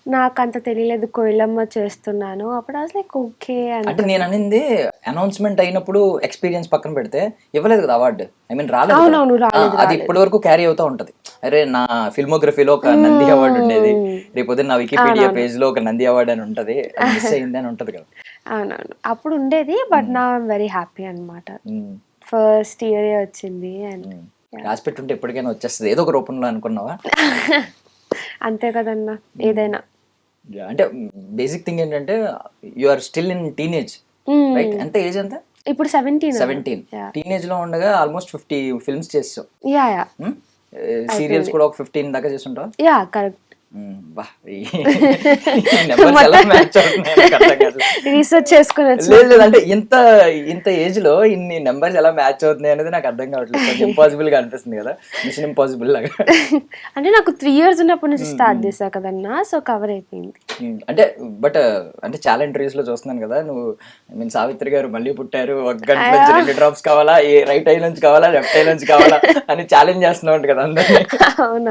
నాకంత తెలియలేదు కోయిలమ్మ చేస్తున్నాను. అప్పుడు ఐ వాస్ లైక్ ఓకే అంటే అనుకున్నా. నేను అనింది అనౌన్స్మెంట్ అయినప్పుడు ఎక్స్పీరియన్స్ పక్కన పెడితే ఇవ్వలేదు కదా అవార్డు. ఐ మీన్ రాలేదు కదా. అవునవును. రాలేదు. అది ఇప్పటి వరకు క్యారీ అవుతూ ఉంటది. అరే నా ఫిల్మోగ్రఫీలో ఒక నంది అవార్డు ఉండేది, రేపొద్దున నా వికీపీడియా అవునవును. పేజ్ లో ఒక నంది అవార్డు అని ఉంటది, అది మిస్ అయింది అని ఉంటది కదా. అవునవును. అప్పుడు ఉండేది. But now I'm very happy అన్నమాట. ఉమ్, ఫస్ట్ ఇయరే వచ్చింది అండ్ ఉమ్. రాసి పెట్టుంటే ఎప్పటికైనా వచ్చేస్తుంది ఏదో ఒక రూపంలో అనుకున్నావా? అంతే కదన్నా ఏదైనా. అంటే బేసిక్ థింగ్ ఏంటంటే you are still in teenage, right? ఎంత ఏజ్ ఎంత? ఇప్పుడు 17 అన్న. 17. యా టీనేజ్ లో ఉండగా ఆల్మోస్ట్ 50 ఫిల్మ్స్ చేసావు. యా యా సీరియల్స్ కూడా ఒక 15 దాకా చేస్తుంటావు. Yeah correct. బా నెంబర్స్ ఎలా మ్యాచ్ అవుతున్నాయి నాకు అర్థం కాదు. రీసెర్చ్ చేసుకుని లేదు వచ్చి లేదు, అంటే ఇంత ఇంత ఏజ్ లో ఇన్ని నెంబర్స్ ఎలా మ్యాచ్ అవుతున్నాయి అనేది నాకు అర్థం కావట్లేదు. కొంచెం ఇంపాసిబుల్ గా అనిపిస్తుంది కదా, మిషన్ ఇంపాసిబుల్ లాగా. అంటే నాకు 3 years ఉన్నప్పటి నుంచి స్టార్ట్ చేశా కదన్నా, సో కవర్ అయిపోయింది. అంటే బట్ అంటే చాలా ఇంటర్వ్యూస్ లో చూస్తున్నాను కదా నువ్వు, ఐ మీన్ సావిత్రి గారు మళ్ళీ పుట్టారు, ఒక గంట నుంచి 2 డ్రాప్స్ కావాలా, ఏ రైట్ ఐ నుంచి కావాలా, లెఫ్ట్ ఐ నుంచి కావాలా అని ఛాలెంజ్ చేస్తున్నావు కదా అందరినీ. అవునా.